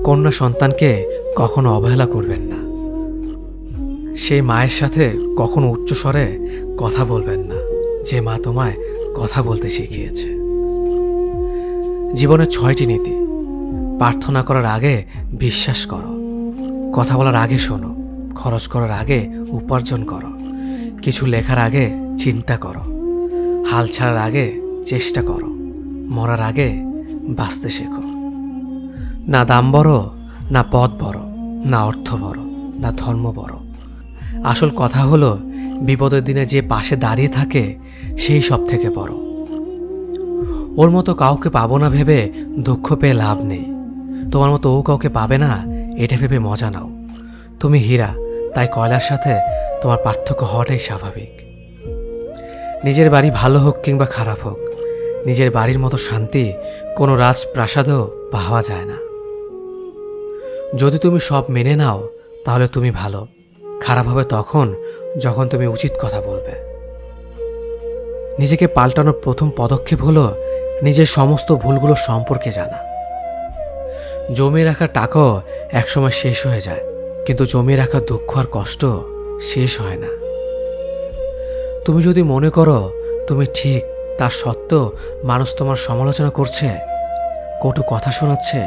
কন্যা সন্তানকে কখনো অবহেলা করবেন না। সেই মায়ের সাথে কখনো উচ্চস্বরে কথা বলবেন না, যে মা তোমায় কথা বলতে শিখিয়েছে। জীবনের 6টি নীতি। প্রার্থনা করার আগে বিশ্বাস করো, কথা বলার আগে শোনো, খরচ করার আগে উপার্জন করো, কিছু লেখার আগে চিন্তা করো, হাল ছাড়ার আগে চেষ্টা করো, মরার আগে বাঁচতে শেখো। না দাম বড়, না পদ বড়, না অর্থ বড়, না ধর্ম বড়। আসল কথা হলো বিপদের দিনে যে পাশে দাঁড়িয়ে থাকে সেই সব থেকে বড়। ওর মতো কাউকে পাবো না ভেবে দুঃখ পেয়ে লাভ নেই। তোমার মতো ও কাউকে পাবে না এটা ভেবে মজা নাও। তুমি হীরা, তাই কয়লার সাথে তোমার পার্থক্য হওয়াটাই স্বাভাবিক। নিজের বাড়ি ভালো হোক কিংবা খারাপ হোক, নিজের বাড়ির মতো শান্তি কোনো রাজপ্রাসাদেও পাওয়া যায় না। যদি তুমি সব মেনে নাও তাহলে তুমি ভালো। খারাপ হবে তখন যখন তুমি উচিত কথা বলবে। নিজেকে পাল্টানোর প্রথম পদক্ষেপ হলো নিজের সমস্ত ভুলগুলো সম্পর্কে জানা। জমিয়ে রাখা টাকাও একসময় শেষ হয়ে যায়, কিন্তু জমিয়ে রাখা দুঃখ আর কষ্ট শেষ হয় না। তুমি যদি মনে করো তুমি ঠিক, তার সত্ত্বেও মানুষ তোমার সমালোচনা করছে, কটু কথা শোনাচ্ছে,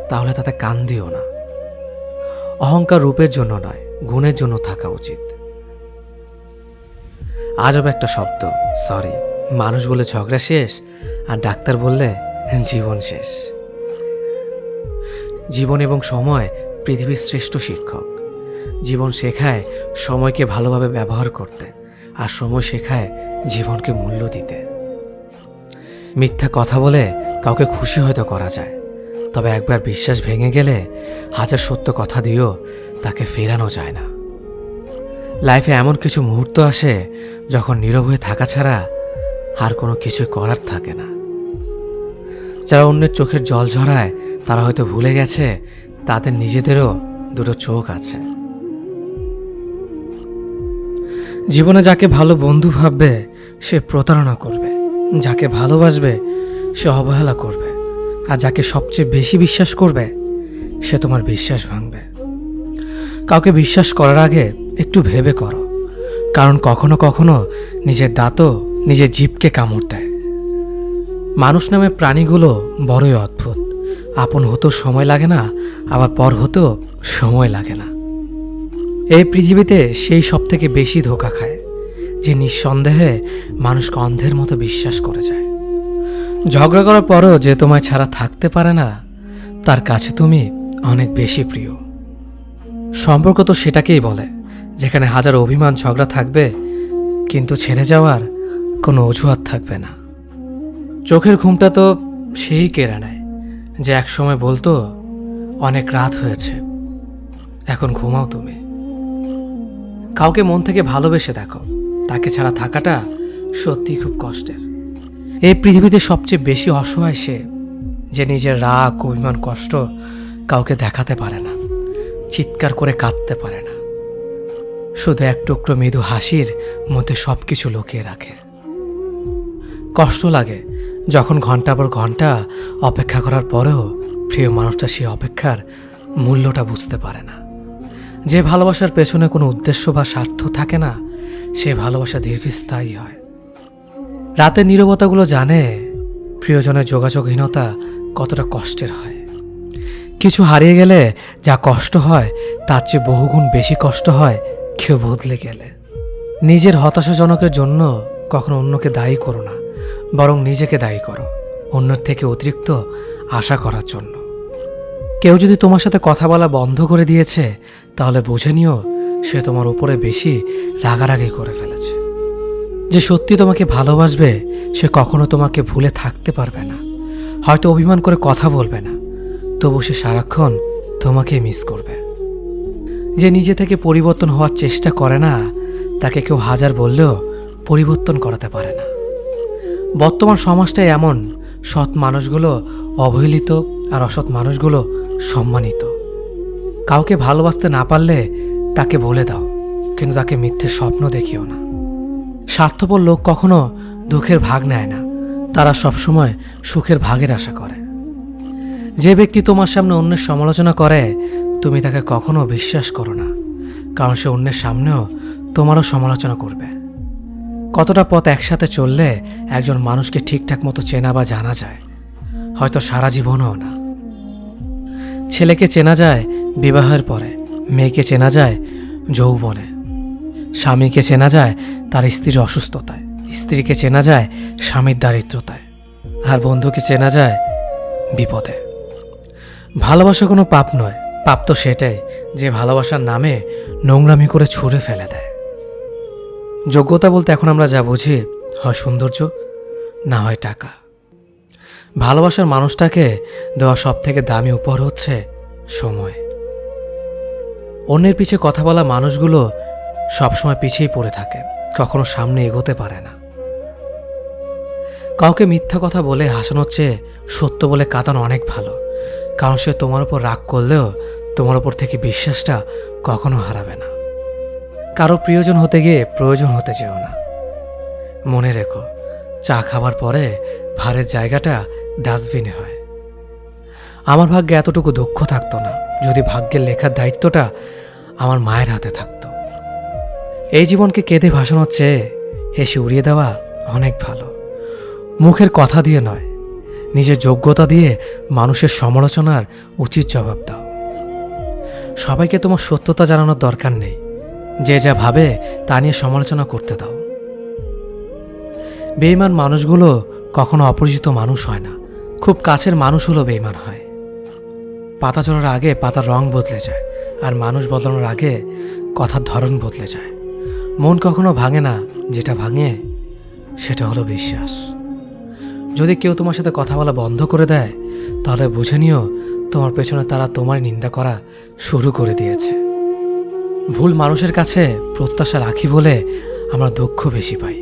তাহলে তাতে কান দিও না। অহংকার রূপের জন্য নয়, গুণের জন্য থাকা উচিত। আজব একটা শব্দ সরি। মানুষ বলে ঝগড়া শেষ, আর ডাক্তার বললে জীবন শেষ। জীবন এবং সময় পৃথিবীর শ্রেষ্ঠ শিক্ষক। জীবন শেখায় সময়কে ভালোভাবে ব্যবহার করতে, আর সময় শেখায় জীবনকে মূল্য দিতে। মিথ্যা কথা বলে কাউকে খুশি হয়তো করা যায়, তবে একবার বিশ্বাস ভেঙে গেলে হাজার সত্য কথা দিয়েও তাকে ফেরানো যায় না। লাইফে এমন কিছু মুহূর্ত আসে যখন নীরব হয়ে থাকা ছাড়া আর কোনো কিছু করার থাকে না। যারা অন্যের চোখের জল ঝরায় তারা হয়তো ভুলে গেছে তাদের নিজেদেরও দুটো চোখ আছে। জীবনে যাকে ভালো বন্ধু ভাববে সে প্রতারণা করবে, যাকে ভালোবাসবে সে অবহেলা করবে, আর যাকে সবচেয়ে বেশি বিশ্বাস করবে সে তোমার বিশ্বাস ভাঙবে। কাউকে বিশ্বাস করার আগে একটু ভেবে করো, কারণ কখনো কখনো নিজের দাঁতও নিজের জিভকে কামড় দেয়। মানুষ নামে প্রাণীগুলো বড়ই অদ্ভুত। আপন হতেও সময় লাগে না, আবার পর হতেও সময় লাগে না। এই পৃথিবীতে সেই সব থেকে বেশি ধোঁকা খায় যে নিঃসন্দেহে মানুষকে অন্ধের মতো বিশ্বাস করে যায়। ঝগড়া করার পরও যে তোমায় ছাড়া থাকতে পারে না, তার কাছে তুমি অনেক বেশি প্রিয়। সম্পর্ক তো সেটাকেই বলে যেখানে হাজার অভিমান ঝগড়া থাকবে, কিন্তু ছেড়ে যাওয়ার কোনো অজুহাত থাকবে না। চোখের ঘুমটা তো সেই কেড়ে নেয় যে একসময় বলতো অনেক রাত হয়েছে, এখন ঘুমাও তুমি। কাউকে মন থেকে ভালোবেসে দেখো, তাকে ছাড়া থাকাটা সত্যিই খুব কষ্টের। এই পৃথিবীতে সবচেয়ে বেশি অসহায় সে, যে নিজের রাগ, অভিমান, কষ্ট কাউকে দেখাতে পারে না, চিৎকার করে কাঁদতে পারে না, শুধু এক টুকরো মৃদু হাসির মধ্যে সব কিছু লুকিয়ে রাখে। কষ্ট লাগে যখন ঘন্টার পর ঘন্টা অপেক্ষা করার পরেও প্রিয় মানুষটা সেই অপেক্ষার মূল্যটা বুঝতে পারে না। যে ভালোবাসার পেছনে কোনো উদ্দেশ্য বা স্বার্থ থাকে না, সে ভালোবাসা দীর্ঘস্থায়ী হয়। রাতের নীরবতাগুলো জানে প্রিয়জনের যোগাযোগহীনতা কতটা কষ্টের হয়। কিছু হারিয়ে গেলে যা কষ্ট হয় তার চেয়ে বহুগুণ বেশি কষ্ট হয় কেউ বদলে গেলে। নিজের হতাশাজনকের জন্য কখনো অন্যকে দায়ী করো না, বরং নিজেকে দায়ী করো অন্যের থেকে অতিরিক্ত আশা করার জন্য। কেউ যদি তোমার সাথে কথা বলা বন্ধ করে দিয়েছে, তাহলে বুঝে নিও সে তোমার উপরে বেশি রাগারাগি করে ফেলেছে। যে সত্যি তোমাকে ভালোবাসবে সে কখনো তোমাকে ভুলে থাকতে পারবে না। হয়তো অভিমান করে কথা বলবে না, তবু সে সারাক্ষণ তোমাকে মিস করবে। যে নিজে থেকে পরিবর্তন হওয়ার চেষ্টা করে না, তাকে কেউ হাজার বললেও পরিবর্তন করাতে পারে না। বর্তমান সমাজটাই এমন, সৎ মানুষগুলো অবহেলিত আর অসৎ মানুষগুলো সম্মানিত। কাউকে ভালোবাসতে না পারলে তাকে বলে দাও, কিন্তু তাকে মিথ্যে স্বপ্ন দেখিও না। স্বার্থপর লোক কখনো দুঃখের ভাগ নেয় না, তারা সবসময় সুখের ভাগের আশা করে। যে ব্যক্তি তোমার সামনে অন্যের সমালোচনা করে, তুমি তাকে কখনো বিশ্বাস করো না, কারণ সে অন্যের সামনেও তোমারও সমালোচনা করবে। কতটা পথ একসাথে চললে একজন মানুষকে ঠিকঠাক মতো চেনা বা জানা যায়, হয়তো সারা জীবনও না। ছেলেকে চেনা যায় বিবাহের পরে, মেয়েকে চেনা যায় যৌবনে, স্বামীকে চেনা যায় তার স্ত্রীর অসুস্থতায়, স্ত্রীকে চেনা যায় স্বামীর দারিদ্রতায়, আর বন্ধুকে চেনা যায় বিপদে। ভালোবাসা কোনো পাপ নয়, পাপ তো সেটাই যে ভালোবাসার নামে নোংরামি করে ছুঁড়ে ফেলে দেয়। যোগ্যতা বলতে এখন আমরা যা বুঝি, হয় সৌন্দর্য, না হয় টাকা। ভালোবাসার মানুষটাকে দেওয়া সব থেকে দামি উপহার হচ্ছে সময়। অন্যের পিছে কথা বলা মানুষগুলো সবসময় পিছিয়ে পড়ে থাকে, কখনো সামনে এগোতে পারে না। কাউকে মিথ্যা কথা বলে হাসানোর চেয়ে সত্য বলে কাঁদানো অনেক ভালো, কারণ সে তোমার উপর রাগ করলেও তোমার উপর থেকে বিশ্বাসটা কখনো হারাবে না। কারো প্রিয়জন হতে গিয়ে প্রয়োজন হতে যেও না। মনে রেখো, চা খাবার পরে ভারের জায়গাটা ডাস্টবিনে হয়। আমার ভাগ্যে এতটুকু দুঃখ থাকতো না যদি ভাগ্যের লেখার দায়িত্বটা আমার মায়ের হাতে থাকতো। এই জীবনকে কেঁদে ভাসানোর চেয়ে হেসে উড়িয়ে দেওয়া অনেক ভালো। মুখের কথা দিয়ে নয়, নিজের যোগ্যতা দিয়ে মানুষের সমালোচনার উচিত জবাব দাও। সবাইকে তোমার সত্যতা জানানোর দরকার নেই, যে যা ভাবে তা নিয়ে সমালোচনা করতে দাও। বেঈমান মানুষগুলো কখনো অপরিচিত মানুষ হয় না, খুব কাছের মানুষ হলো বেঈমান হয়। পাতা ঝরার আগে পাতার রং বদলে যায়, আর মানুষ বদলানোর আগে কথার ধরন বদলে যায়। মন কখনো ভাঙে না, যেটা ভাঙে সেটা হলো বিশ্বাস। যদি কেউ তোমার সাথে কথা বলা বন্ধ করে দেয়, তাহলে বুঝে নিও তোমার পেছনে তারা তোমার নিন্দা করা শুরু করে দিয়েছে। ভুল মানুষের কাছে প্রত্যাশা রাখি বলে আমরা দুঃখ বেশি পাই।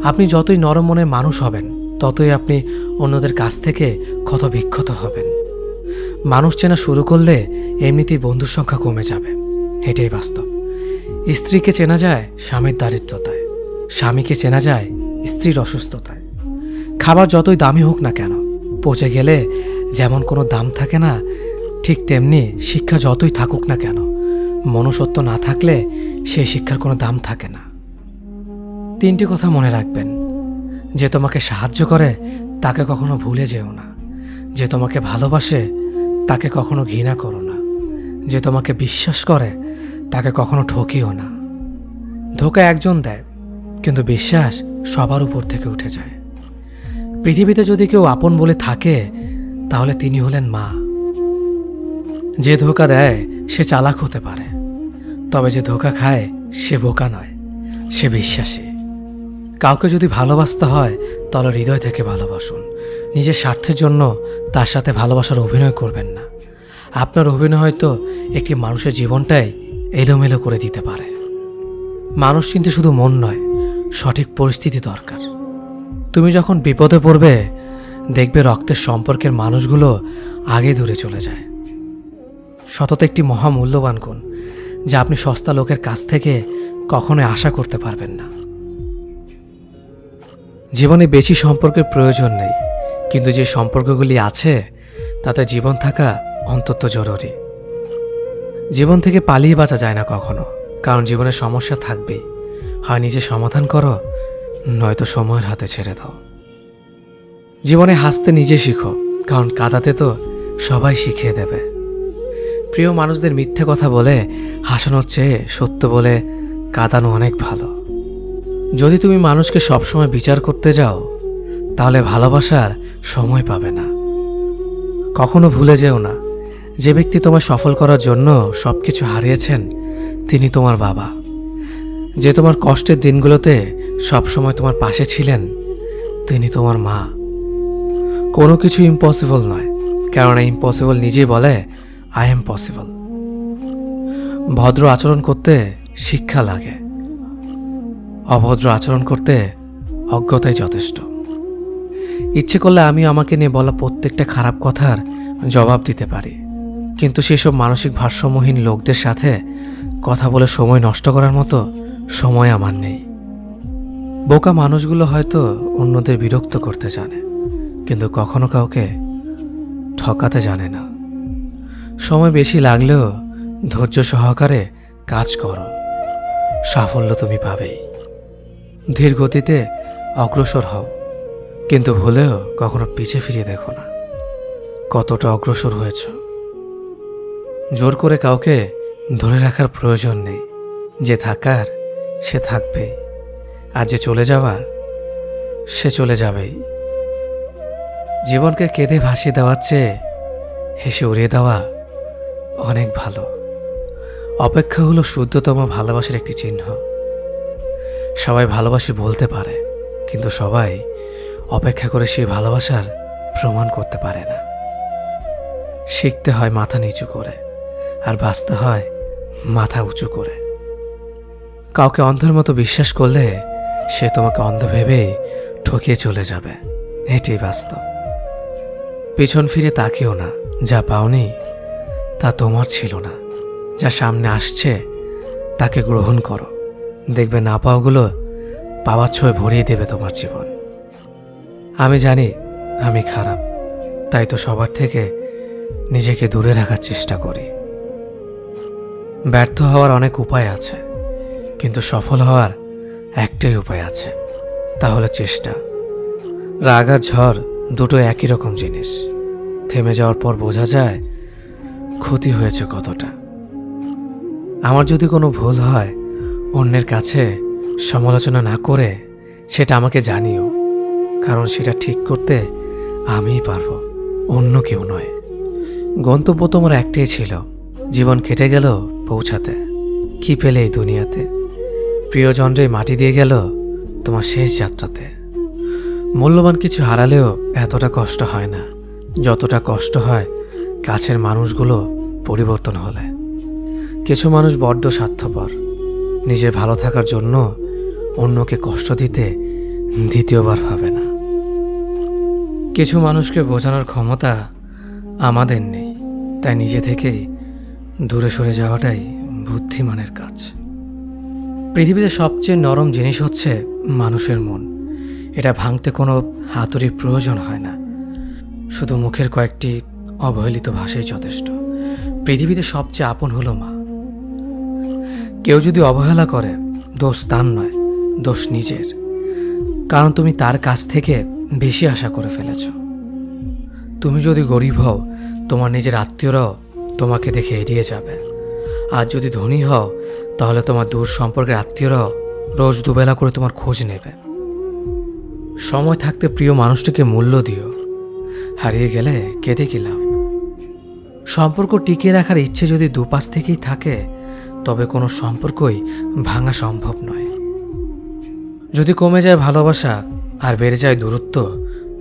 আপনি যতই নরম মনের মানুষ হবেন, ততই আপনি অন্যদের কাছ থেকে ক্ষত বিক্ষত হবেন। মানুষ চেনা শুরু করলে এমনিতেই বন্ধুর সংখ্যা কমে যাবে, এটাই বাস্তব। স্ত্রীকে চেনা যায় স্বামীর দারিদ্রতায়, স্বামীকে চেনা যায় স্ত্রীর অসুস্থতায়। খাবার যতই দামি হোক না কেন, পচে গেলে যেমন কোনো দাম থাকে না, ঠিক তেমনি শিক্ষা যতই থাকুক না কেন, মনুষ্যত্ব না থাকলে সেই শিক্ষার কোনো দাম থাকে না। 3টি কথা মনে রাখবেন: যে তোমাকে সাহায্য করে তাকে কখনো ভুলে যেও না, যে তোমাকে ভালোবাসে তাকে কখনো ঘৃণা করো না, যে তোমাকে বিশ্বাস করে তাকে কখনো ঠকিও না। ধোঁকা একজন দেয়, কিন্তু বিশ্বাস সবার উপর থেকে উঠে যায়। পৃথিবীতে যদি কেউ আপন বলে থাকে, তাহলে তিনি হলেন মা। যে ধোঁকা দেয় সে চালাক হতে পারে, তবে যে ধোঁকা খায় সে বোকা নয়, সে বিশ্বাসী। কাউকে যদি ভালোবাসতে হয় তাহলে হৃদয় থেকে ভালোবাসুন। নিজের স্বার্থের জন্য তার সাথে ভালোবাসার অভিনয় করবেন না। আপনার অভিনয় হয়তো একটি মানুষের জীবনটাই এলোমেলো করে দিতে পারে। মানুষ চিনতে শুধু মন নয়, সঠিক পরিস্থিতি দরকার। তুমি যখন বিপদে পড়বে, দেখবে রক্তের সম্পর্কের মানুষগুলো আগে দূরে চলে যায়। সততা একটি মহামূল্যবান গুণ, যা আপনি সস্তা লোকের কাছ থেকে কখনোই আশা করতে পারবেন না। জীবনে বেশি সম্পর্কের প্রয়োজন নেই, কিন্তু যে সম্পর্কগুলি আছে তাতে জীবন থাকা অন্তত জরুরি। জীবন থেকে পালিয়ে বাঁচা যায় না কখনো, কারণ জীবনের সমস্যা থাকবেই। হয় নিজে সমাধান করো, নয়তো সময়ের হাতে ছেড়ে দাও। জীবনে হাসতে নিজে শিখো, কারণ কাঁদাতে তো সবাই শিখিয়ে দেবে। প্রিয় মানুষদের মিথ্যে কথা বলে হাসানোর চেয়ে সত্য বলে কাঁদানো অনেক ভালো। যদি তুমি মানুষকে সবসময় বিচার করতে যাও, তাহলে ভালোবাসার সময় পাবে না। কখনো ভুলে যেও না, যে ব্যক্তি তোমায় সফল করার জন্য সবকিছু হারিয়েছেন, তিনি তোমার বাবা। যে তোমার কষ্টের দিনগুলোতে সবসময় তোমার পাশে ছিলেন, তিনি তোমার মা। কোনো কিছু ইম্পসিবল নয়, কেননা ইম্পসিবল নিজেই বলে আই এম পসিবল। ভদ্র আচরণ করতে শিক্ষা লাগে, অভদ্র আচরণ করতে অজ্ঞতাই যথেষ্ট। ইচ্ছে করলে আমি আমাকে নিয়ে বলা প্রত্যেকটা খারাপ কথার জবাব দিতে পারি, কিন্তু সেসব মানসিক ভারসাম্যহীন লোকদের সাথে কথা বলে সময় নষ্ট করার মতো সময় আমার নেই। বোকা মানুষগুলো হয়তো অন্যদের বিরক্ত করতে জানে, কিন্তু কখনো কাউকে ঠকাতে জানে না। সময় বেশি লাগলেও ধৈর্য সহকারে কাজ করো, সাফল্য তুমি পাবেই। ধীর গতিতে অগ্রসর হও, কিন্তু ভুলেও কখনো পিছে ফিরিয়ে দেখো না কতটা অগ্রসর হয়েছ। জোর করে কাউকে ধরে রাখার প্রয়োজন নেই। যে থাকার সে থাকবেই, আর যে চলে যাওয়ার সে চলে যাবেই। জীবনকে কেঁদে ভাসিয়ে দেওয়ার চেয়ে হেসে উড়িয়ে দেওয়া অনেক ভালো। অপেক্ষা হলো শুদ্ধতম ভালোবাসার একটি চিহ্ন। সবাই ভালোবাসি বলতে পারে, কিন্তু সবাই অপেক্ষা করে সেই ভালোবাসার প্রমাণ করতে পারে না। শিখতে হয় মাথা নিচু করে, আর বাঁচতে হয় মাথা উঁচু করে। কাউকে অন্ধের মতো বিশ্বাস করলে সে তোমাকে অন্ধ ভেবেই ঠকিয়ে চলে যাবে, এটাই বাস্তব। পিছন ফিরে তাকিও না, যা পাওনি তা তোমার ছিল না। যা সামনে আসছে তাকে গ্রহণ করো, দেখবে না পাওয়াগুলো পাওয়ার ছোঁয় ভরিয়ে দেবে তোমার জীবন। আমি জানি আমি খারাপ, তাই তো সবার থেকে নিজেকে দূরে রাখার চেষ্টা করি। ব্যর্থ হওয়ার অনেক উপায় আছে, কিন্তু সফল হওয়ার একটাই উপায় আছে, তা হলো চেষ্টা। রাগ আর ঝড় দুটো একই রকম জিনিস। থেমে যাওয়ার পর বোঝা যায় ক্ষতি হয়েছে কতটা। আমার যদি কোনো ভুল হয়, অন্যের কাছে সমালোচনা না করে সেটা আমাকে জানিও, কারণ সেটা ঠিক করতে আমিই পারবো, অন্য কেউ নয়। গন্তব্য তোমার একটাই ছিল, জীবন কেটে গেল পৌঁছাতে। কি পেলে এই দুনিয়াতে? প্রিয়জনরে মাটি দিয়ে গেল তোমার শেষ যাত্রাতে। মূল্যবান কিছু হারালেও এতটা কষ্ট হয় না যতটা কষ্ট হয় কাছের মানুষগুলো পরিবর্তন হলে। কিছু মানুষ বড্ড স্বার্থপর, নিজের ভালো থাকার জন্য অন্যকে কষ্ট দিতে দ্বিতীয়বার ভাবে না। কিছু মানুষকে বোঝানোর ক্ষমতা আমাদের নেই, তাই নিজে থেকেই দূরে সরে যাওয়াটাই বুদ্ধিমানের কাজ। পৃথিবীতে সবচেয়ে নরম জিনিস হচ্ছে মানুষের মন। এটা ভাঙতে কোনো হাতুড়ির প্রয়োজন হয় না, শুধু মুখের কয়েকটি অবহেলিত ভাষাই যথেষ্ট। পৃথিবীতে সবচেয়ে আপন হলো মা। কেউ যদি অবহেলা করে, দোষ তার নয়, দোষ নিজের, কারণ তুমি তার কাছ থেকে বেশি আশা করে ফেলেছ। তুমি যদি গরিব হও, তোমার নিজের আত্মীয়রাও তোমাকে দেখে এড়িয়ে যাবে। আর যদি ধনী হও, তাহলে তোমার দূর সম্পর্কের আত্মীয়রাও রোজ দুবেলা করে তোমার খোঁজ নেবে। সময় থাকতে প্রিয় মানুষটিকে মূল্য দিও, হারিয়ে গেলে কেঁদে কি লাভ? সম্পর্ক টিকিয়ে রাখার ইচ্ছে যদি দুপাশ থেকেই থাকে, তবে কোনো সম্পর্কই ভাঙা সম্ভব নয়। যদি কমে যায় ভালোবাসা আর বেড়ে যায় দূরত্ব,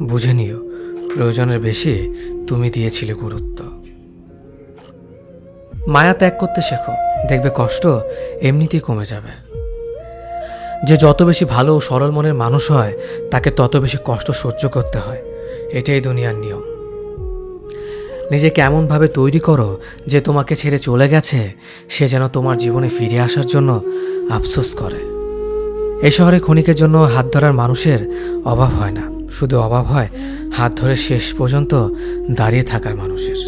বুঝে নিও প্রয়োজনের বেশি তুমি দিয়েছিলে গুরুত্ব। মায়া ত্যাগ করতে শেখো, দেখবে কষ্ট এমনিতেই কমে যাবে। যে যত বেশি ভালো ও সরল মনের মানুষ হয় তাকে তত বেশি কষ্ট সহ্য করতে হয়, এটাই দুনিয়ার নিয়ম। নিজেকে এমনভাবে তৈরি করো যে তোমাকে ছেড়ে চলে গেছে সে যেন তোমার জীবনে ফিরে আসার জন্য আফসোস করে। এই শহরে ক্ষণিকের জন্য হাত ধরার মানুষের অভাব হয় না, শুধু অভাব হয় হাত ধরে শেষ পর্যন্ত দাঁড়িয়ে থাকার মানুষের।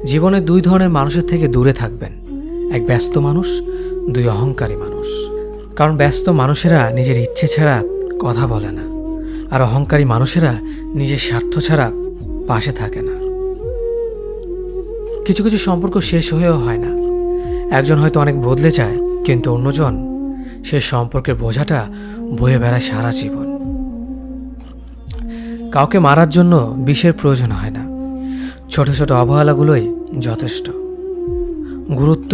জীবনে দুই ধরনের মানুষের থেকে দূরে থাকবেন, এক ব্যস্ত মানুষ, দুই অহংকারী মানুষ। কারণ ব্যস্ত মানুষেরা নিজের ইচ্ছে ছাড়া কথা বলে না, আর অহংকারী মানুষেরা নিজের স্বার্থ ছাড়া পাশে থাকে না। কিছু কিছু সম্পর্ক শেষ হয়েও হয় না। একজন হয়তো অনেক বদলে যায়, কিন্তু অন্যজন সে সম্পর্কের বোঝাটা বয়ে বেড়ায় সারা জীবন। কাউকে মারার জন্য বিষের প্রয়োজন হয় না, ছোট ছোট অবহেলাগুলোই যথেষ্ট। গুরুত্ব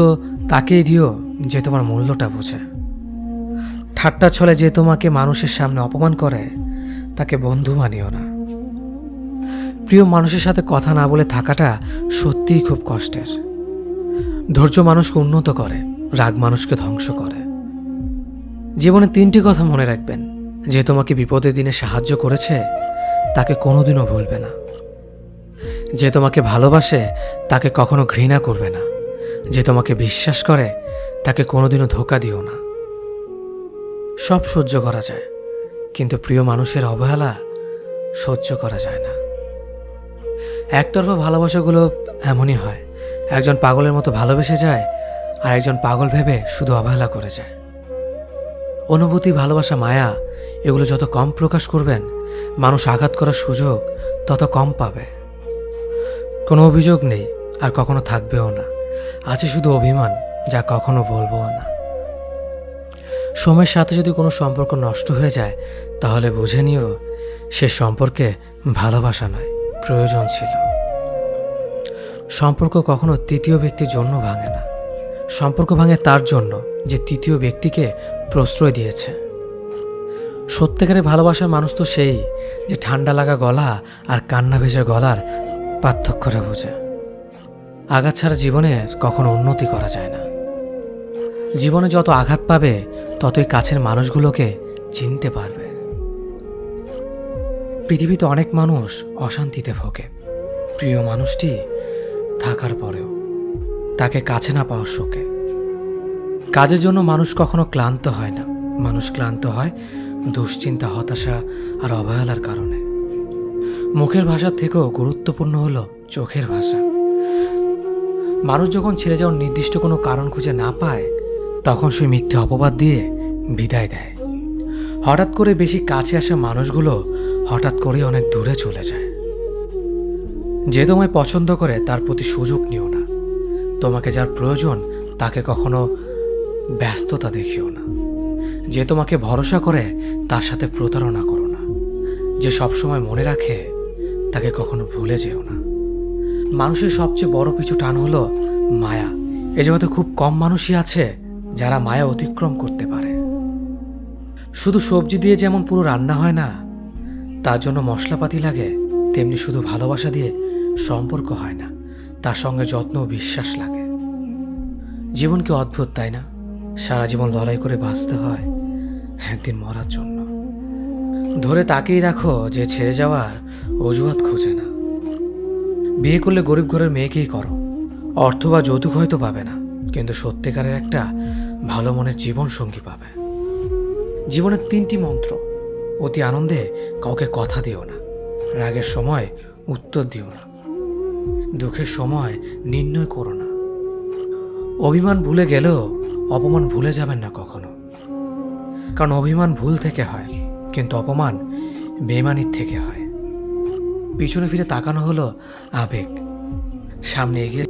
তাকেই দিও যে তোমার মূল্যটা বোঝে। ঠাট্টা ছলে যে তোমাকে মানুষের সামনে অপমান করে তাকে বন্ধু মানিও না। প্রিয় মানুষের সাথে কথা না বলে থাকাটা সত্যিই খুব কষ্টের। ধৈর্য মানুষকে উন্নত করে, রাগ মানুষকে ধ্বংস করে। জীবনে 3টি কথা মনে রাখবেন, যে তোমাকে বিপদের দিনে সাহায্য করেছে তাকে কোনোদিনও ভুলবে না। যে তোমাকে ভালোবাসে তাকে কখনো ঘৃণা করবে না। যে তোমাকে বিশ্বাস করে তাকে কোনোদিনও ধোঁকা দিও না। সব সহ্য করা যায়, কিন্তু প্রিয় মানুষের অবহেলা সহ্য করা যায় না। একতরফা ভালোবাসাগুলো এমনই হয়, একজন পাগলের মতো ভালোবেসে যায় আর একজন পাগল ভেবে শুধু অবহেলা করে যায়। অনুভূতি, ভালোবাসা, মায়া এগুলো যত কম প্রকাশ করবেন, মানুষ আঘাত করার সুযোগ তত কম পাবে। কোনো অভিযোগ নেই আর কখনো থাকবেও না, আছে শুধু অভিমান, যা কখনো বলবো না। সময়ের সাথে যদি কোনো সম্পর্ক নষ্ট হয়ে যায় তাহলে বুঝে নিও সে সম্পর্কে ভালোবাসা নয়, প্রয়োজন ছিল। সম্পর্ক কখনো তৃতীয় ব্যক্তির জন্য ভাঙে না, সম্পর্ক ভাঙে তার জন্য যে তৃতীয় ব্যক্তিকে প্রশ্রয় দিয়েছে। সত্যিকারের ভালোবাসার মানুষ তো সেই যে ঠান্ডা লাগা গলা আর কান্না ভেজা গলার পার্থক্যটা বোঝে। আঘাত ছাড়া জীবনে কখনো উন্নতি করা যায় না। জীবনে যত আঘাত পাবে ততই কাছের মানুষগুলোকে চিনতে পারবে। পৃথিবীতে অনেক মানুষ অশান্তিতে ভোগে, প্রিয় মানুষটি থাকার পরেও তাকে কাছে না পাওয়ার শোকে। কাজের জন্য মানুষ কখনো ক্লান্ত হয় না, মানুষ ক্লান্ত হয় দুশ্চিন্তা, হতাশা আর অবহেলার কারণে। মুখের ভাষার থেকেও গুরুত্বপূর্ণ হলো চোখের ভাষা। মানুষ যখন ছেড়ে যাওয়ার নির্দিষ্ট কোনো কারণ খুঁজে না পায় তখন সে মিথ্যে অপবাদ দিয়ে বিদায় দেয়। হঠাৎ করে বেশি কাছে আসা মানুষগুলো হঠাৎ করে অনেক দূরে চলে যায়। যে তোমায় পছন্দ করে তার প্রতি সুযোগ নিও না। তোমাকে যার প্রয়োজন তাকে কখনো ব্যস্ততা দেখিও না। যে তোমাকে ভরসা করে তার সাথে প্রতারণা করো না। যে সবসময় মনে রাখে তাকে কখনো ভুলে যেও না। মানুষের সবচেয়ে বড় পিছু টান হলো মায়া। এ জগতে খুব কম মানুষই আছে যারা মায়া অতিক্রম করতে পারে। শুধু সবজি দিয়ে যেমন পুরো রান্না হয় না, তার জন্য মশলাপাতি লাগে, তেমনি শুধু ভালোবাসা দিয়ে সম্পর্ক হয় না, তার সঙ্গে যত্ন ও বিশ্বাস লাগে। জীবন কি অদ্ভুত, তাই না? সারা জীবন লড়াই করে বাঁচতে হয় একদিন মরার জন্য। ধরে তাকেই রাখো যে ছেড়ে যাওয়ার অজুহাত খোঁজে না। বিয়ে করলে গরিব ঘরের মেয়েকেই করো। অর্থ বা যৌতুক হয়তো পাবে না, কিন্তু সত্যিকারের একটা ভালো মনের জীবন সঙ্গী পাবে। জীবনের 3টি মন্ত্র: অতি আনন্দে কাউকে কথা দিও না, রাগের সময় উত্তর দিও না, দুঃখের সময় নির্ণয় করো না। অভিমান ভুলে গেলেও অপমান ভুলে যাবেন না কখনো, কারণ অভিমান ভুল থেকে হয়, কিন্তু অপমান বেইমানির থেকে হয়। পিছনে ফিরে তাকানো হলো আবেগ, সামনে এগিয়ে